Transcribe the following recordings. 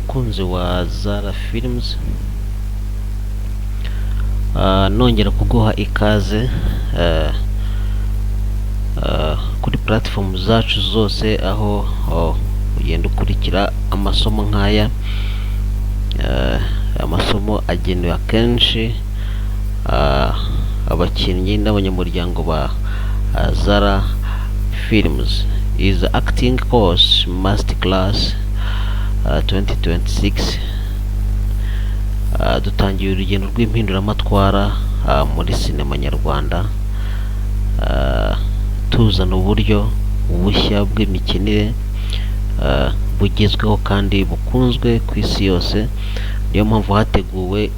mukunzi wa Zara Films, nongera kuguha ikaze kuri platform zacu zose, aho ugenda ukurikira amasomo nk'aya. Amasomo agenewe akenshi abakinnyi n'abanyamuryango ba Zara Films. Is acting course master class 2026. Dutangiye urugendo rw'impinduramatwara muri sinema nyarwanda, tuzana uburyo bushya bw'imikinire bugezweho kandi bukunzwe ku isi yose. Niyo mpamvu hateguwe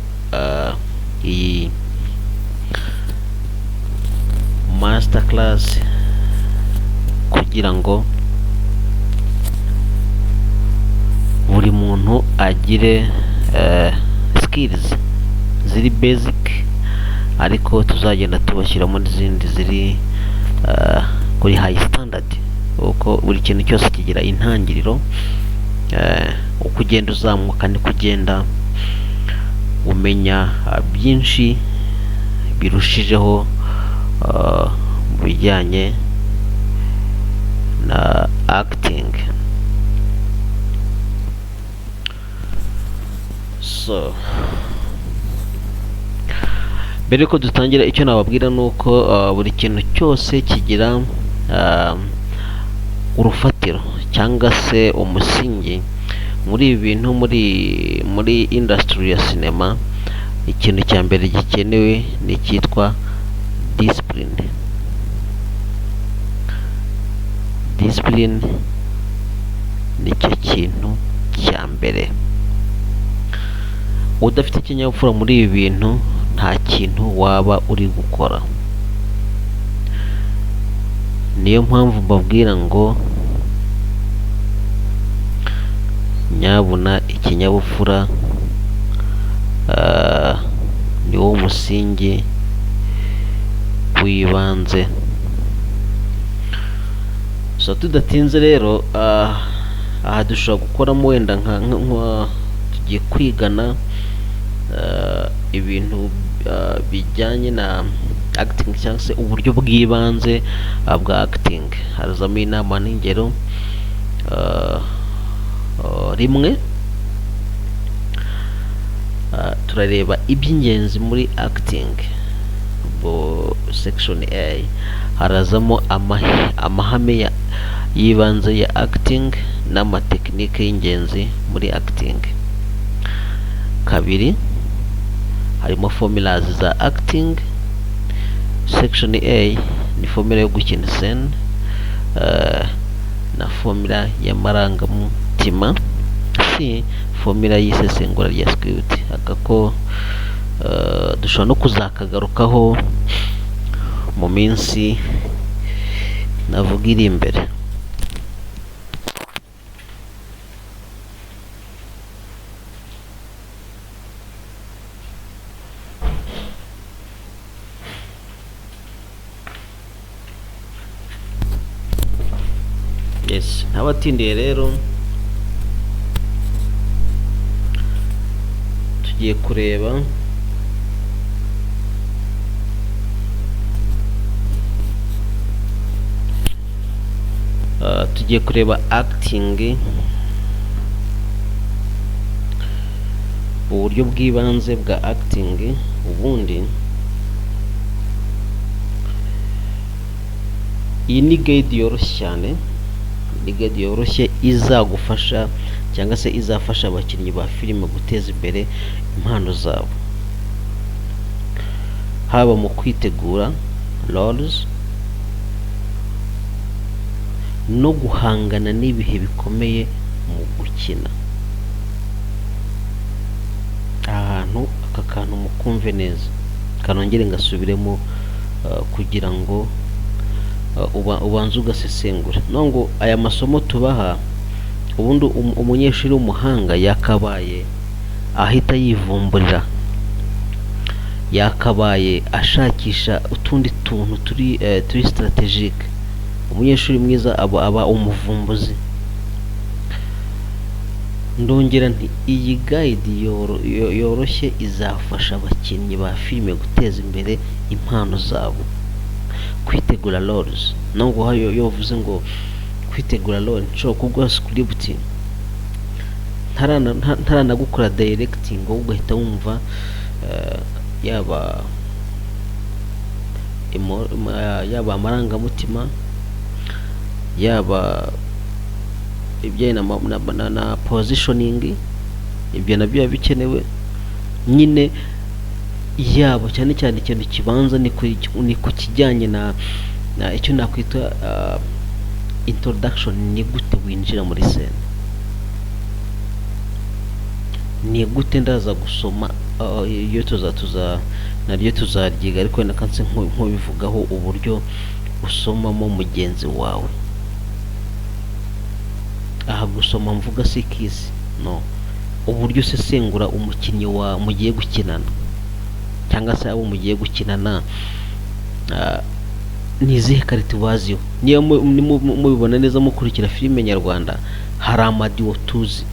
iyi master class kugira ngo buri muntu agire skills ziri basic, ariko tuzagenda tubashyiramo n'izindi ziri kuri high standard, uko buri kintu cyose kigira intangiriro. Uko ugenda uzamuka ni kugenda umenya byinshi birushijeho mu bijyanye na acting. So mbere ko dutangira, icyo nababwira ni uko buri kintu cyose kigira urufatiro cyangwa se umusingi. Muri ibi bintu, muri industry ya sinema, ikintu cya mbere gikenewe ni icyitwa discipline. Discipline nicyo kintu cya mbere. Udafite ikinyabupfura muri ibi bintu, nta kintu waba uri gukora. Niyo mpamvu mbabwira ngo nyabuna ikinyabupfura ni wo musingi w'ibanze. So tudatinze rero, aha dushobora gukoramo wenda tugiye kwigana ibintu bijyanye na acting cyangwa se uburyo bw'ibanze bwa acting. Harazamo inama n'ingero. Rimwe turareba iby'ingenzi muri acting. Section A harazamo amahame y'ibanze ya acting n'amatekinike y'ingenzi muri acting. Kabiri, harimo formulas za acting. Section A ni formula yo gukina scene na formula y'amarangamutima. C, formula y'isesengura rya script. Akako dushobora no kuzakagarukaho mu minsi navuga iri imbere. Yes, ntabatindiye rero, tugiye kureba acting, uburyo bw'ibanze bwa acting. Ubundi iyi ni guide yoroshye cyane, ni guide yoroshye izagufasha cyangwa se izafasha abakinnyi ba filime guteza imbere impano zabo, haba mu kwitegura roles no guhangana n'ibihe bikomeye mu gukina. Ahantu aka kantu mukumve neza, kanongere ngasubiremo kugira ngo ubanze ugasesengura. Nongo aya masomo tubaha, ubundi umunyeshuri w'umuhanga yakabaye ahita yivumburira, yakabaye ashakisha utundi tuntu turi strategique. Umunyeshuri mwiza aba umuvumbuzi. ndongera nti iyi guide yoroshye izafasha abakinnyi ba filime guteza imbere impano zabo. Kwitegura roles nubwo hayo yovuze ngo kwitegura role nshobora kuguha script ntaranagukora directing wowe ugahita wumva yaba amarangamutima, yaba ibijyanye na positioning, ibyo nabyo bikenewe nyine, yabo cyane cyane ikintu kibanza ni ku kijyanye na icyo nakwita introduction. Ni gute winjira muri scene, ni gute ndaza gusoma iyo naryo tuzaryiga, ariko nakanse nkubivugaho uburyo usomamo mugenzi wawe. Aha gusoma mvuga si kiss, no, uburyo usesengura umukinnyi wa mugiye gukinana cyangwa se abo mugiye gukinana, nizihe karite waziho. Niyo mubibona neza mukurikira filime nyarwanda, hari amadiwo tuzi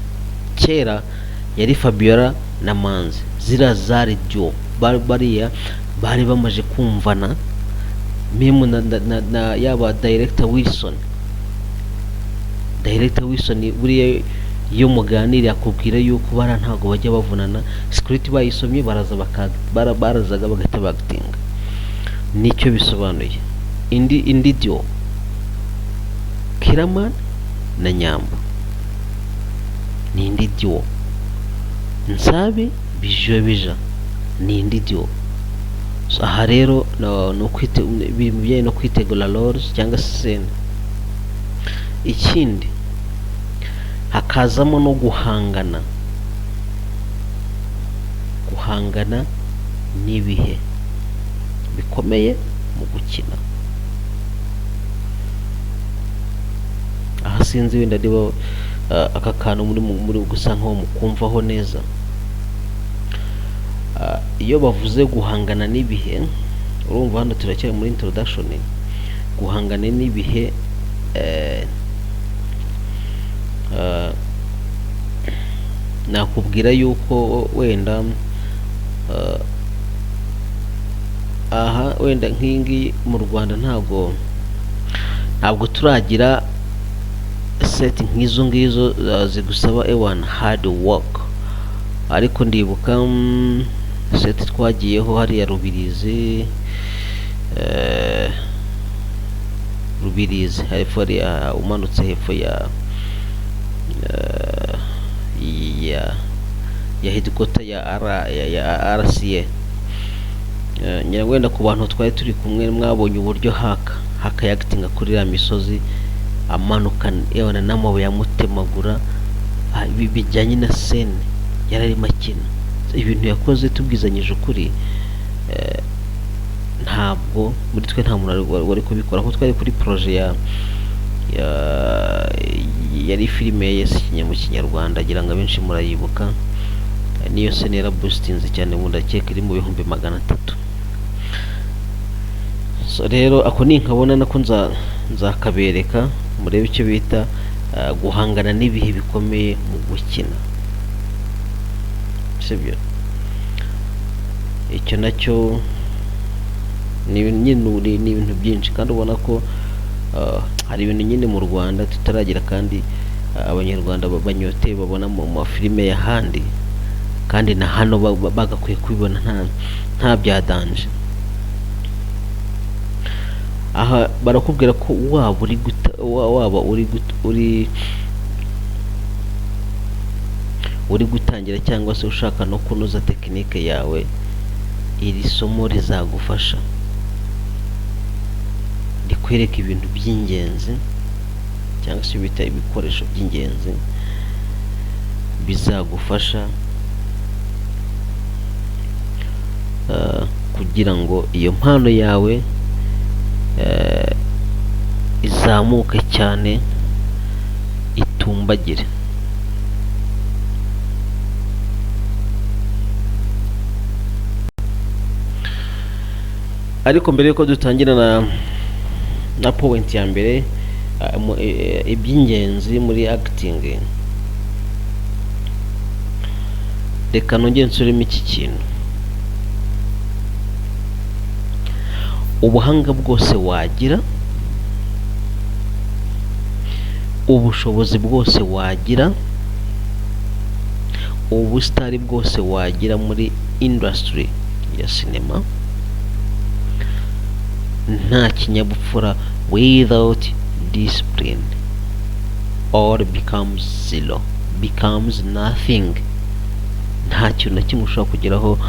kera yari Fabiola na Manzi, zira zari duo, bariya bari bamaje kumvana memu na yaba director Wilson buriya iyo muganira akubwira yuko bara ntago bajya bavunana, script bayisomye barazaga bagahita bagitinga. Nicyo bisobanuye. Indi duo Kiraman na Nyambo ni indi duo. Nsabe Bija ni indi duo. So aha rero no bijyanye no kwitegura roles cyangwa scene. Ikindi hakazamo no guhangana n'ibihe bikomeye mu gukina. Aha sinzi wenda niba aka kantu muri gusa nko mukumvaho neza. Iyo bavuze guhangana n'ibihe, urumva hano turacyari muri introduction. Guhangana n'ibihe nakubwira yuko wenda aha wenda nk'ingi mu Rwanda ntabwo turagira set nk'izo ngizo zigusaba hard work, ariko ndibuka set twagiyeho hariya Rubirizi hepfo umanutse hepfo ya headquarter ya RCA. Wenda ku bantu twari turi kumwe mwabonye uburyo haka yagitinga kuri ya misozi amanuka yabona n'amabuye yamutemagura, bijyanye na scene yarari makina. Ibintu yakoze tubwizanyije ukuri, ntabwo muri twe nta muntu wari kubikora, kuko twari kuri projet yari filime mu Kinyarwanda, agira ngo abenshi murayibuka. Niyo scene yara boostinze cyane, mu ndakeka iri mu 300,000. So rero ako ninkabona nako nzakabereka murebe icyo bita guhangana n'ibihe bikomeye mu gukina, sibyo? Icyo nacyo ni ibintu byinshi, kandi ubona ko hari ibintu nyine mu Rwanda tutaragira, kandi abanyarwanda banyoteye babona mu mafilime y'ahandi, kandi na hano bagakwiye kubibona nta byadanje. Aha barakubwira ko waba uri gutangira cyangwa se ushaka no kunoza tekinike yawe, iri somo rizagufasha rikwereka ibintu by'ingenzi cyangwa se bita ibikoresho by'ingenzi bizagufasha kugira ngo iyo mpano yawe izamuke cyane, itumbagire. Ariko mbere yuko dutangira na point ya mbere, iby'ingenzi muri acting, reka nongere nsubiremo iki kintu. Ubuhanga bwose wagira, ubushobozi bwose wagira, ubusitari bwose wagira muri industry ya sinema, nta kinyabupfura, without discipline, all becomes zero, becomes nothing. Nta kintu na kimwe ushobora kugeraho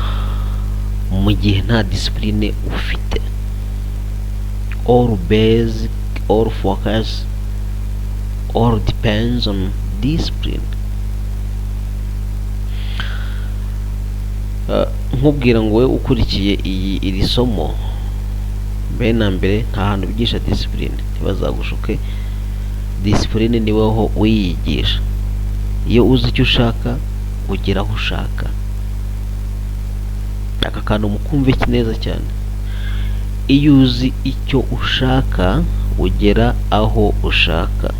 mu gihe nta discipline ufite. All basic, all focus, all depends on discipline. Nkubwira ngo we ukurikiye iri somo, mbere na mbere nta hantu bigisha discipline, ntibazagushuke. Discipline ni wowe wiyigisha. Iyo uzi icyo ushaka ugera aho ushaka. Aka kantu mukumve neza cyane. Iyo uzi icyo ushaka ugera aho ushaka.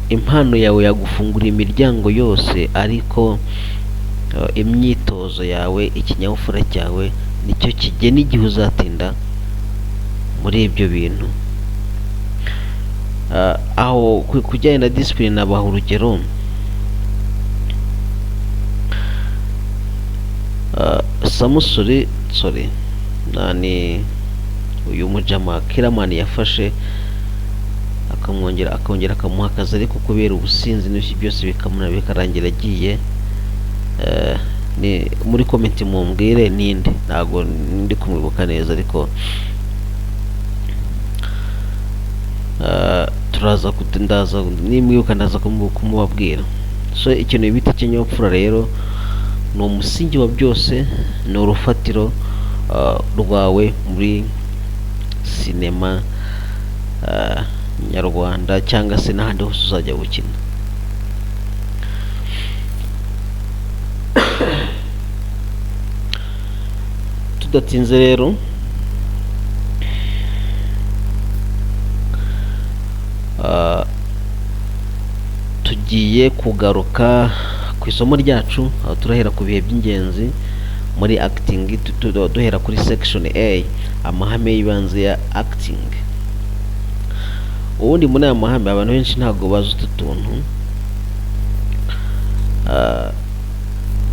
Impano yawe yagufungura imiryango yose, ariko imyitozo yawe, ikinyabupfura cyawe nicyo kigena igihe uzatinda muri ibyo bintu. Aho kujyanye na discipline nabaha urugero. Samusuri nani uyu mujama Kiramani yafashe akongera akamuha akazi, ariko kubera ubusinzi n'ibyo byose bikarangira agiye. Ni muri comment mumbwire ninde, ntago ndi kumwibuka neza, ariko ndaza nimwibuka ndaza kumubabwira. So ikintu bita ikinyabupfura rero ni umusingi wa byose, ni urufatiro rwawe muri sinema nyarwanda, cyangwa se n'ahandi hose uzajya gukina. Tudatinze rero, tugiye kugaruka ku isomo ryacu, aho turahera ku bihe by'ingenzi muri acting, duhera kuri section A, amahame y'ibanze ya acting. Ubundi muri aya mahame abantu benshi ntabwo bazi utu tuntu,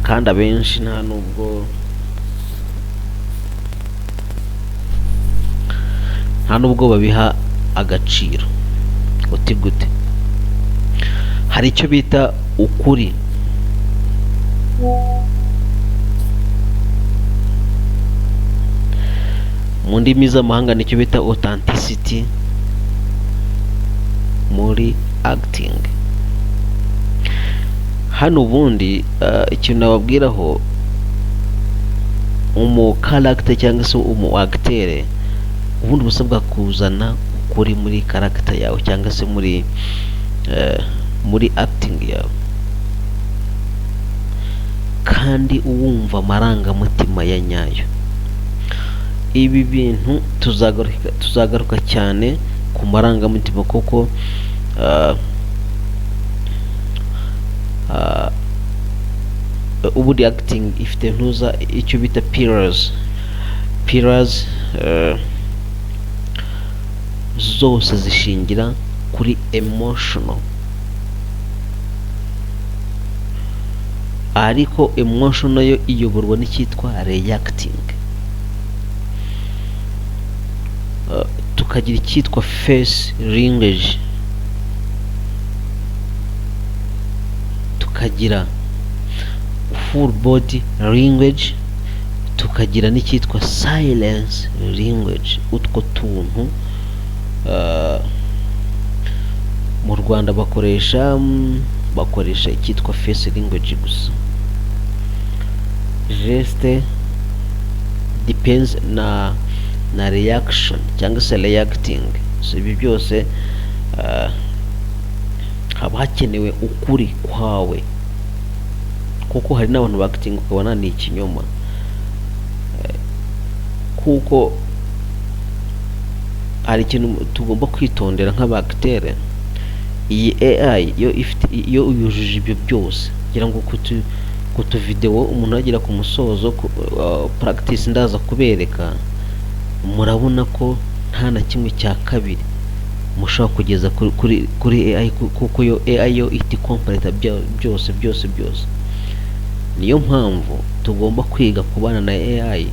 kandi abenshi nta nubwo babiha agaciro. Uti gute? Hari icyo bita ukuri. Mu ndimi z'amahanga nicyo bita authenticity muri acting. Hano ubundi ikintu nababwiraho, character cyangwa se acteur, ubundi busabwa kuzana ukuri muri character yawe, cyangwa se muri acting yawe, kandi uwumva amarangamutima ya nyayo. Ibi bintu tuzagaruka cyane ku marangamutima, kuko ubundi acting ifite icyo bita pillars zose zishingira kuri emotional, ariko emotional yo iyoborwa n'icyitwa reacting. Tukagira icyitwa face language, tukagira full body language, tukagira n'icyitwa silence language. Utwo tuntu mu Rwanda bakoresha icyitwa face language gusa. Geste depends na reaction cyangwa se reacting. So ibi byose haba hakenewe ukuri kwawe, kuko hari n'abantu acting ukabona ni ikinyoma, kuko hari ikintu tugomba kwitondera nk'abacteur. iyi AI iyo uyujuje ibyo byose, ngira ngo kutu video umuntu agera ku musozo practice ndaza kubereka, murabona ko nta na kimwe cya kabiri mushobora kugeza kuri AI, kuko yo AI yo iti complete byose. Niyo mpamvu tugomba kwiga kubana na AI.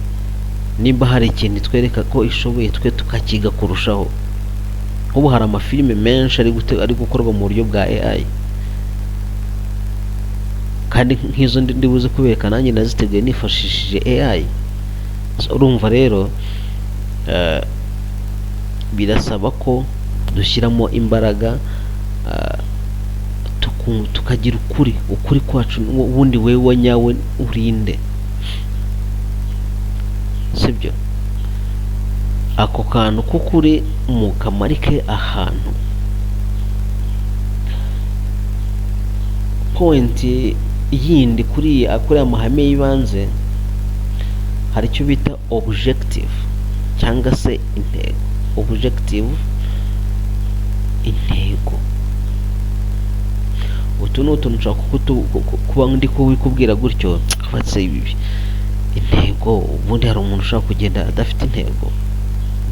Nimba hari ikintu twereka ko ishoboye, twe tukakiga kurushaho. Ubu hari amafilime menshi ari gukorwa mu buryo bwa AI, kandi nk'izo ndibuze kubereka nanjye naziteguye nifashishije AI. Urumva rero birasaba ko dushyiramo imbaraga, tukagira ukuri kwacu, ubundi wewe nyawe urinde, sibyo? Ako kantu k'ukuri mukamarike ahantu. Point yindi kuri amahame y'ibanze, hari icyo bita objective cyangwa se intego. Objective, intego. Utu ni utuntu nshaka kuba ndi kubikubwira gutyo, abatse ibi intego. Ubundi hari umuntu ushaka kugenda adafite intego?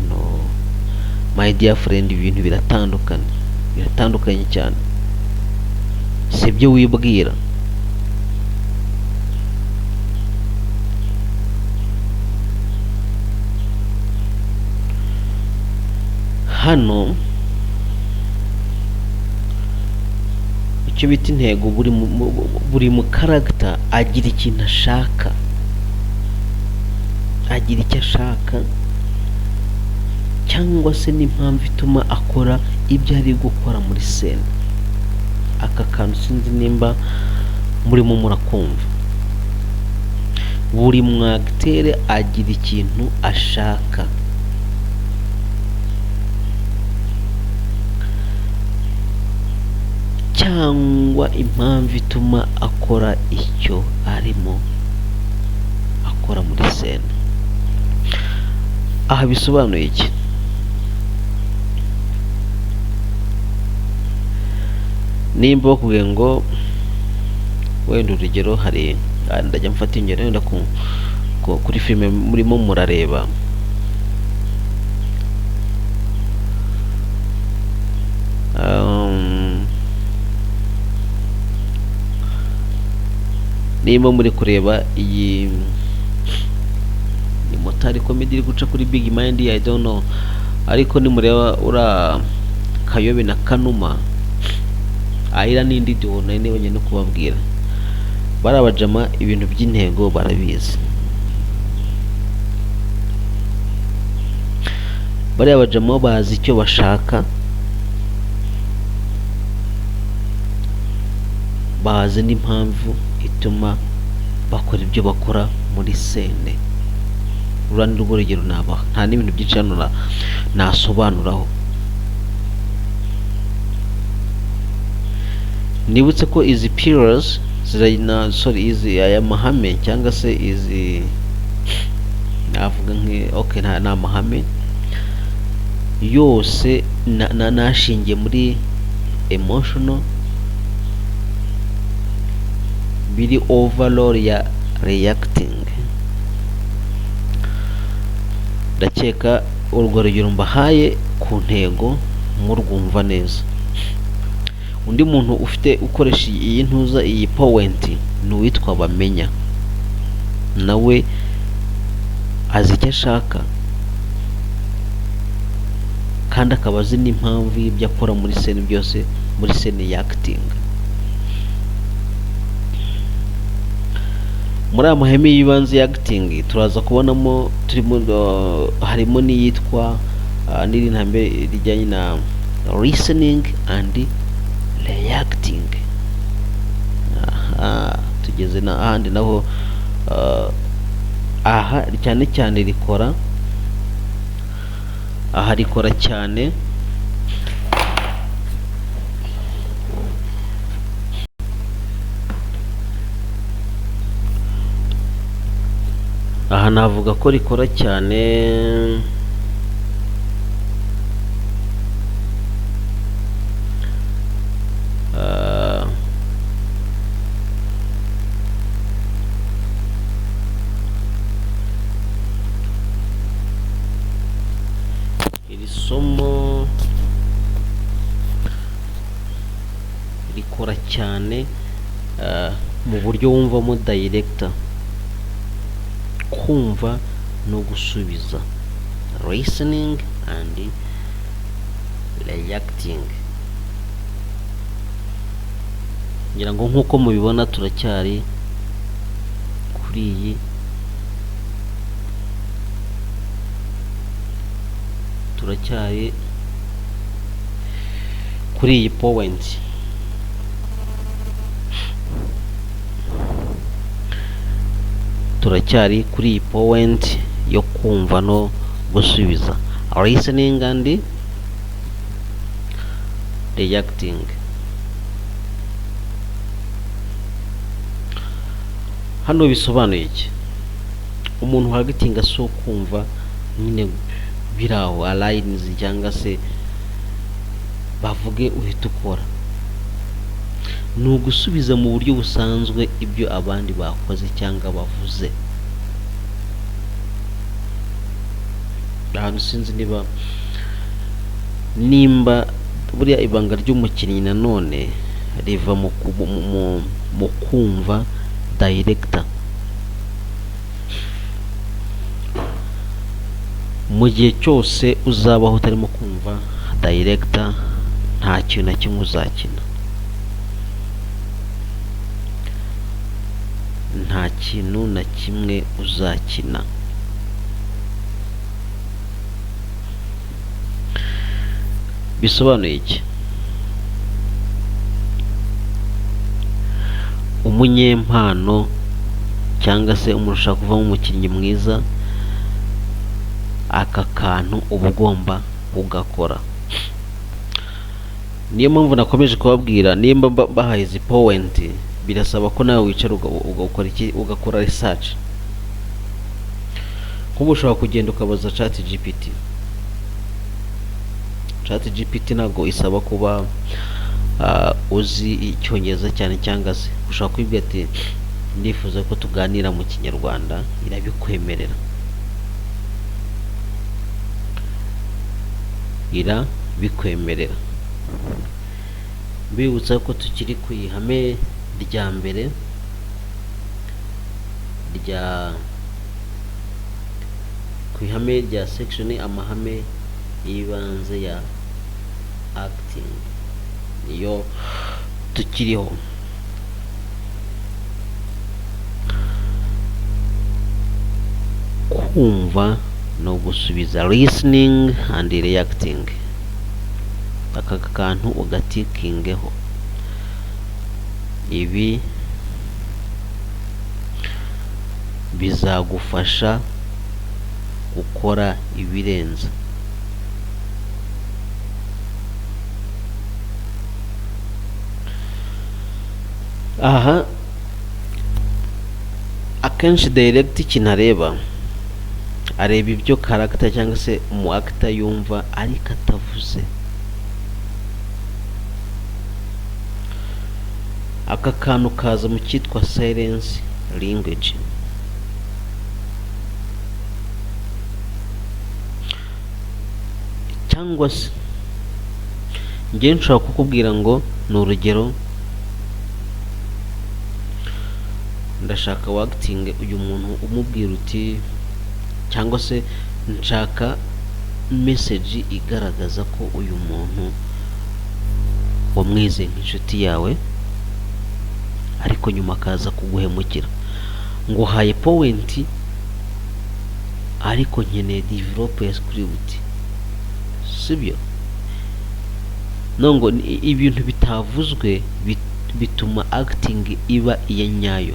No my dear friend, ibintu biratandukanye cyane, sibyo wibwira. Hano icyo bita intego, buri mu character agira ikintu ashaka, agira icyo ashaka, cyangwa se n'impamvu ituma akora ibyo ari gukora muri scene. Aka kantu sinzi nimba murimo murakumva. Buri mwacteur agira ikintu ashaka, cyangwa impamvu ituma akora icyo arimo akora muri scene. Aha bisobanuye iki? Nimba bakubwiye ngo wenda urugero, hari ndajya mfata ingero wenda kuri filime murimo murareba, nimba muri kureba iyi ni motari comedy iri guca kuri Big Mind, I don't know, ariko nimureba ura Kayobe na Kanuma, ayira n'indi diwo nabonye no kubabwira, barabajama ibintu by'intego barabizi. Bariya bajama bazi icyo bashaka, bazi n'impamvu ituma bakora ibyo bakora muri scene. Urani rwo rugero nabaha, nta n'ibintu byinshi hano nasobanuraho. Nibutse ko izi pillars izi aya mahame, cyangwa se izi navuga nta mahame yose nashingiye muri emotional, biri overall ya reacting. Ndakeka urwo rugero mbahaye ku ntego murwumva neza. Undi muntu ukoresha iyi ntuza, iyi point, ni uwitwa Bamenya. Nawe azi icyo ashaka, kandi akaba azi n'impamvu y'ibyo akora muri scene byose, muri scene ya acting. Muri aya mahame y'ibanze ya acting turaza kubonamo harimo n'iyitwa n'irintambwe rijyanye na listening and reacting. Tugeze na ahandi naho aha cyane rikora cyane aha navuga ko rikora cyane isomo rikora cyane mu buryo wumvamo director, kumva no gusubiza, listening and reacting. ngira ngo nk'uko mubibona turacyari kuri iyi point. Turacyari kuri iyi point yo kumva no gusubiza, listening and reacting. Hano bisobanuye iki? Umuntu hagatinga so kumva nyine biraho alliance cyangwa se bavuge uhita ukora, ni ugusubiza mu buryo busanzwe ibyo abandi bakoze cyangwa bavuze. Ahantu sinzi nimba buriya ibanga ry'umukinnyi nanone riva mu kumva director. Mu gihe cyose uzabaho utarimo kumva director, nta kintu na kimwe uzakina, nta kintu na kimwe uzakina. Bisobanuye iki? Umunyempano cyangwa se umuntu ushaka kuvamo umukinnyi mwiza, aka kantu uba ugomba ugakora. Niyo mpamvu nakomeje kubabwira, nimba bahaye izi point, birasaba ko nawe wicara ugakora research. Kuba ushobora kugenda ukabaza ChatGPT. ChatGPT ntabwo isaba kuba uzi icyongereza cyane, cyangwa se ushobora kwibwira ati ndifuza ko tuganira mu kinyarwanda, irabikwemerera. Mbibutsa ko tukiri ku ihame rya mbere rya section, amahame y'ibanze ya acting niyo tukiriho. Kumva no gusubiza, listening and reacting. Aka kantu ugatikingeho. Ibi bizagufasha gukora ibirenze. Aha akenshi direct ikintu areba ibyo character cyangwa se umu actor yumva ariko atavuze. Aka kantu kaza mu cyitwa silence language. Cyangwa se njye nshobora kukubwira ngo ni urugero, ndashaka acting uyu muntu umubwira uti, cyangwa se nshaka message igaragaza ko uyu muntu wamwize nk'inshuti yawe, ariko nyuma akaza kuguhemukira. Ngo haye point ariko nkeneye develop ya script, sibyo? Nongo ibintu bitavuzwe bituma acting iba iya nyayo.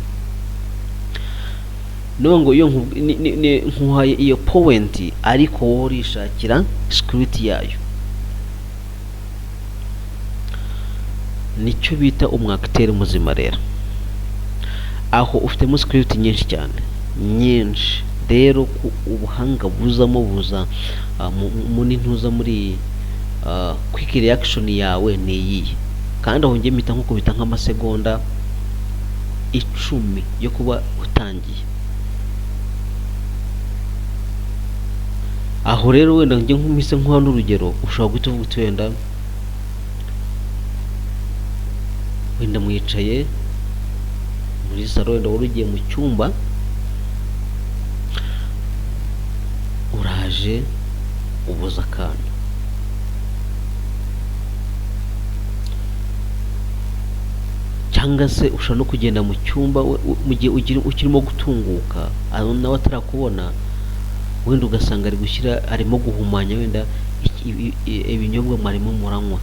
Nongo iyo nkuhaye iyo point ariko wowe urishakira script yayo, nicyo bita umwacteur muzima. Rero aho ufitemo script nyinshi cyane, nyinshi rero ku ubuhanga buzamo buza muri ntuza muri quick reaction yawe ni iyi. Kandi aho ngiye mpita nkuko bita nk'amasegonda 10 yo kuba utangiye. aho rero wenda njye nk'umise nk'uha n'urugero ushobora guhita uvuga uti wenda mwicaye muri salo, wenda wari ugiye mu cyumba, uraje ubuza akantu, cyangwa se ushobora no kugenda mu cyumba mu gihe ukirimo gutunguka nawe atarakubona, wenda ugasanga arimo guhumanya wenda ibinyobwa mwarimo muranywa,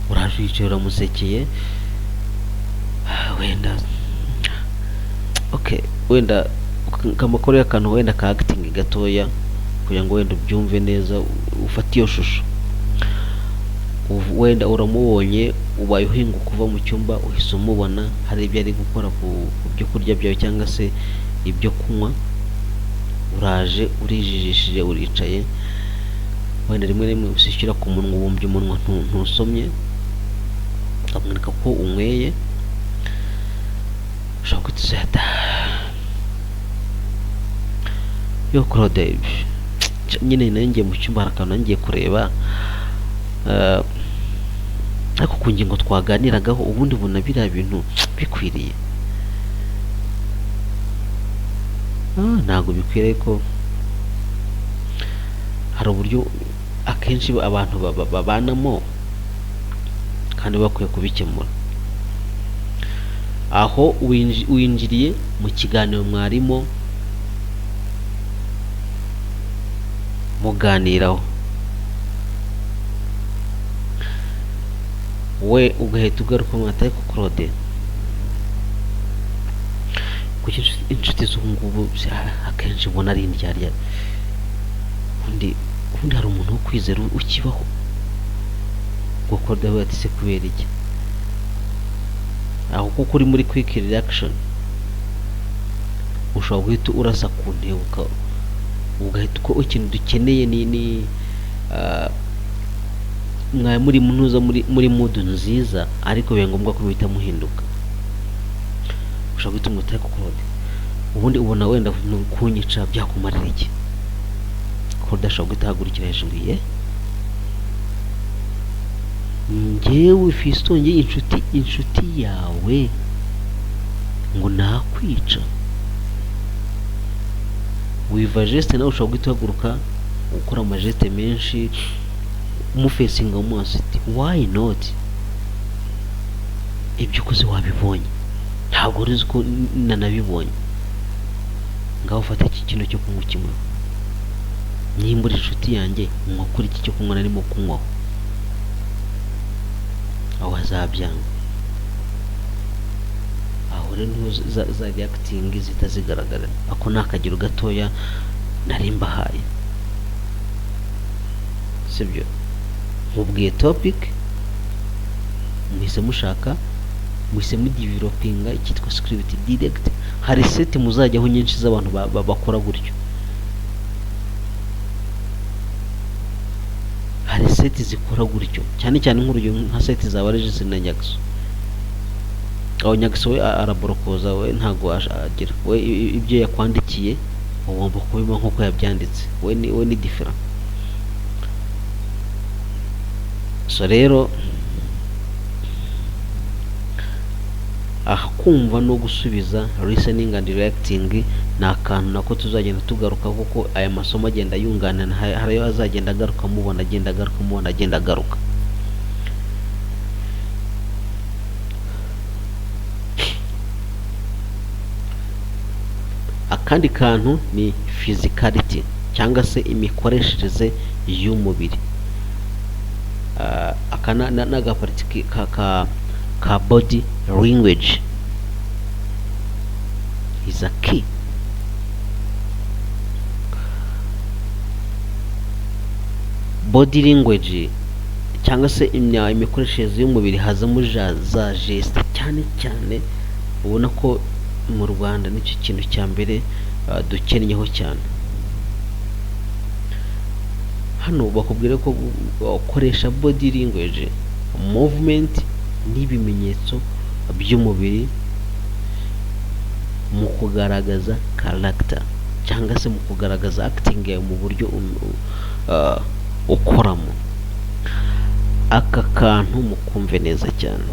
uraje wicaye uramusekeye, wenda kamakore akantu wenda ka acting gatoya kugira ngo wenda ubyumve neza, ufate iyo shusho. Wenda uramubonye, ubaye uhinguka uva mu cyumba, uhise umubona hari ibyo ari gukora ku byo kurya byawe cyangwa se ibyo kunywa, uraje urijijishije uricaye, wenda rimwe rimwe ushyira ku munwa, ubumbye umunwa ntusomye, ukamwereka ko unyweye, ushobora kutuzeta yo Claude, nyine nanjye mu cyumba hari akantu nangiye kureba, ariko ku ngingo twaganiragaho ubundi ubona biriya bintu bikwiriye? Ntabwo bikwiriye, ko hari uburyo akenshi abantu babanamo kandi bakwiye kubikemura. Aho winjiriye mu kiganiro mwarimo muganiraho, we ugahita ugaruka mwataye ku Claude, kuko inshuti z'ubu ngubu akenshi ubona ari indyarya, ubundi hari umuntu wo kwizera ukibaho? ngo Claude we ati se kubera iki? Aho kuko uri muri quick reaction ushobora guhita urasa ku ntego, ugahita uko ikintu dukeneye ni mwari muri munuza muri mood nziza, ariko biba ngombwa ko muhita muhinduka. Ushobora guhita umutaye ku Claude, ubundi ubona wenda kunyica byakumarira iki? Claude ashobora guhita ahagurukira hejuru ye, njyewe Fiston, njye inshuti yawe ngo nakwica? Wiva geste nawe ushobora guhita uhaguruka ukora amageste menshi umufesinga mu maso ati why not? Ibyo ukoze wabibonye, ntabwo uzi ko nanabibonye, ngaho ufata iki kintu cyo kunywa kimwe, nimba uri inshuti yanjye unywa kuri iki cyo kunywa narimo kunywaho, aho hazabyanga. Aho rero za reacting zitazigaragara, ako ni akagero gatoya nari mbahaye, sibyo? Mubwiye topic, muhise mushaka, muhise mudevelopinga icyitwa script direct. Hari set muzajyaho nyinshi z'abantu bakora gutyo, hari set zikora gutyo, cyane cyane nk'urugero nka set za Regis na Nyagso. Aho Nyagso we araborokoza, we ntago agira, we ibyo yakwandikiye ugomba kubima nk'uko yabyanditse, we ni different. So rero kumva no gusubiza, listening and reacting, ni akantu nako tuzagenda tugaruka, kuko aya masomo agenda yunganana, hariyo azagenda agaruka mubona, agenda agaruka mubona, agenda agaruka. Akandi kantu ni physicality cyangwa se imikoreshereze y'umubiri. Aka n'agapariti ka body language is a key. Body language cyangwa se imikoreshereze y'umubiri hazamo za geste, cyane cyane ubona ko mu Rwanda nicyo kintu cya mbere dukennyeho cyane. Hano bakubwira ko ukoresha body language, movement n'ibimenyetso by'umubiri mu kugaragaza character cyangwa se mu kugaragaza acting yawe mu buryo ukoramo. Aka kantu mukumve neza cyane,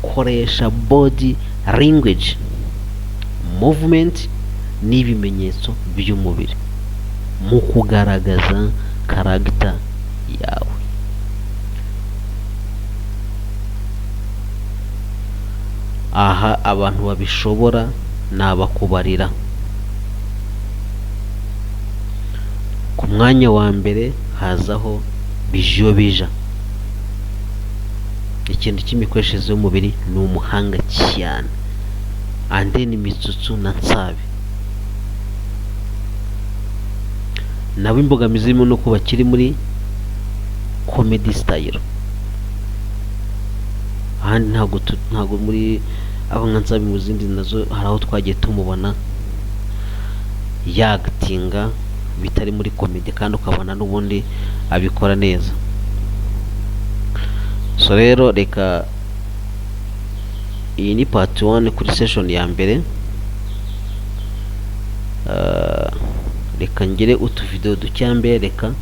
koresha body language, movement n'ibimenyetso by'umubiri mu kugaragaza character yawe. Aha abantu babishobora nabakubarira. Ku mwanya wa mbere hazaho Bijobijo. Ikintu cy'imikoreshereze y'umubiri ni umuhanga cyane. Ande ni Mitsutsu na Nsabi. Nabo imbogamizi zirimo no kuba kiri muri comedy style. Ahandi ntago muri abo nka Nsabi mu zindi nazo hari aho twagiye tumubona yagatinga bitari muri comedy kandi ukabona n'ubundi abikora neza. So rero reka iyi ni part 1 kuri session ya mbere. Reka ngire utu video ducyambere reka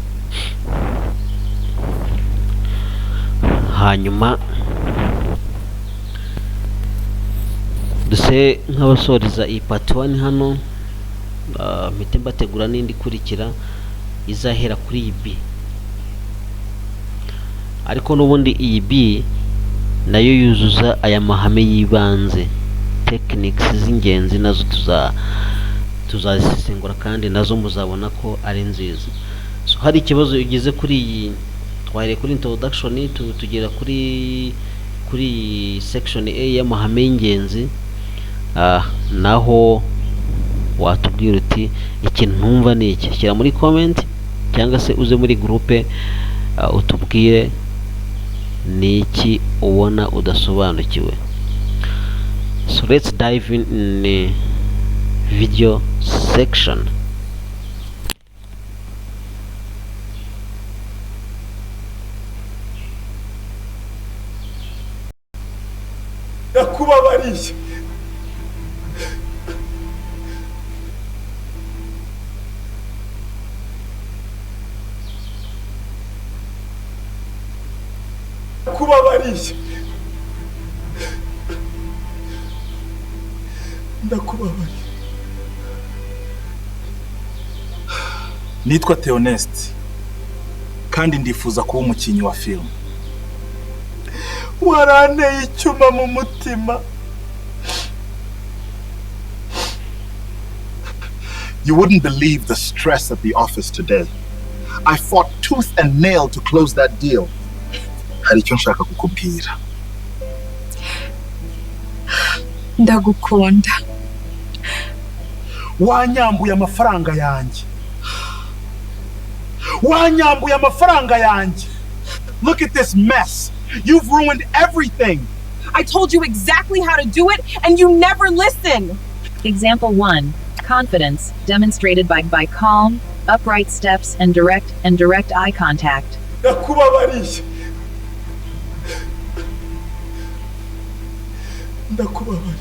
hanyuma duse nk'abasoreza iyi part 1 hano. Mpite mbategura n'indi kurikira izahera kuri iyi B, ariko n'ubundi iyi B nayo yuzuza aya mahame y'ibanze, techniques z'ingenzi nazo tuzazisesengura kandi nazo muzabona ko ari nziza. So hari ikibazo ugize kuri iyi, twahere kuri introduction tugera kuri section A y'amahame y'ingenzi, naho watubwira uti ikintu ntumva ni iki, shyira muri comment cyangwa se uze muri groupe utubwire ni iki ubona udasobanukiwe. So let's dive in the video section. Nakubabariye. Nakubabariye. Ndakubabariye. Nitwa Theoneste kandi ndifuza kuba umukinnyi wa film. Waranteye icyuma mu mutima. You wouldn't believe the stress at the office today. I fought tooth and nail to close that deal. Hari icyo nshaka kukubwira. Ndagukunda. Wanyambuye amafaranga yanjye. Wanyambuye amafaranga yanjye. Look at this mess. You've ruined everything. I told you exactly how to do it, and you never listen. Example 1. Confidence, demonstrated by calm, upright steps and direct eye contact. Ndakubabariye. Ndakubabariye.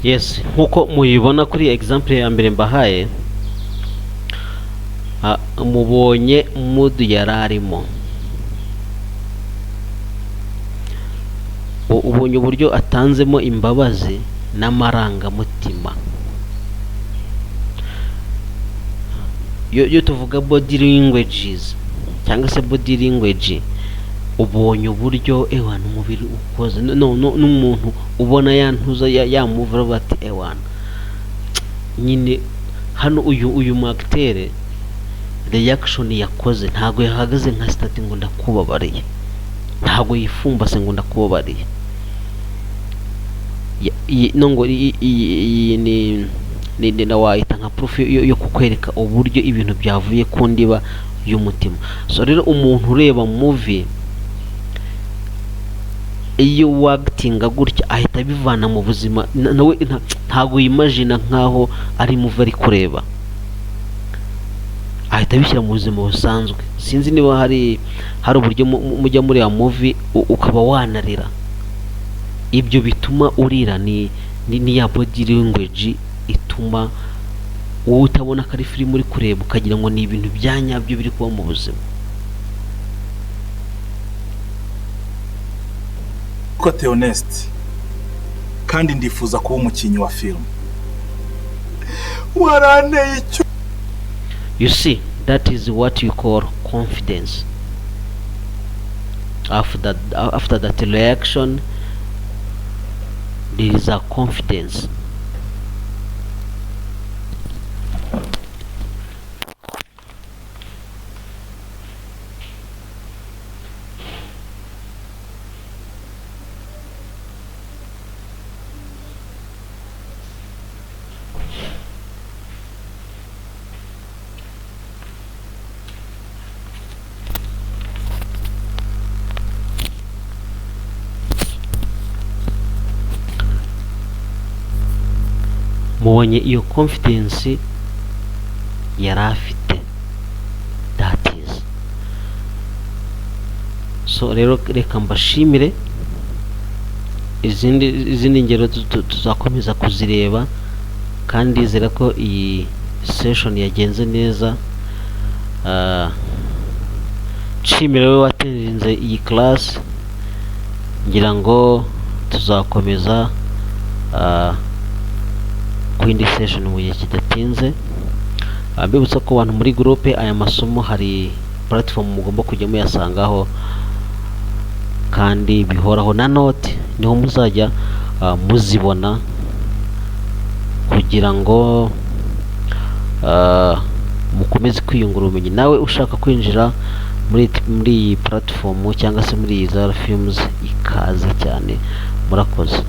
Yes, nkuko muyibona kuri example ya mbere mbahaye, mubonye mood yararimo, ubonye uburyo atanzemo imbabazi n'amarangamutima. Yo tuvuga body languages cyangwa se body language, ubonye uburyo ewana umubiri ukoze n'umuntu ubona yantuza yamuvura bati ewana nyine hano uyu acteur reaction yakoze ntago yahagaze nka stati ngo ndakubabariye, ntago yifumbase ngo ndakubabariye. Nongo ni nawahita nka proof yo kukwereka uburyo ibintu byavuye ku ndiba y'umutima. So rero umuntu ureba movie iyo wagatinga gutya ahita bivana mu buzima, nawe ntago yimagine nkaho ari movie ari kureba, ahita abishyira mu buzima busanzwe. Sinzi niba hari uburyo mujya muri ya movie ukaba wanarira, ibyo bituma urira ni ya body language ituma wowe utabona ko ari filime uri kureba ukagira ngo ni ibintu bya nyabyo biri kuba mu buzima. ko Theoneste kandi ndifuza kuba umukinnyi wa film. Waranteye icyo. You see, that is what you call confidence. After that reaction, there is a confidence. Mubonye iyo confidence yari afite, that is. So rero reka mbashimire, izindi ngero tuzakomeza kuzireba, kandi zira ko iyi session yagenze neza. Nshimire wowe watenze iyi class, ngira ngo tuzakomeza ku yindi session mu gihe kidatinze. Mbibutsa ko abantu muri groupe aya masomo hari platform mugomba kujya muyasangaho kandi bihoraho, na note niho muzajya muzibona kugira ngo mukomeze kwiyungura ubumenyi. Nawe ushaka kwinjira muri iyi platform cyangwa se muri Zara Films, ikaze cyane. Murakoze.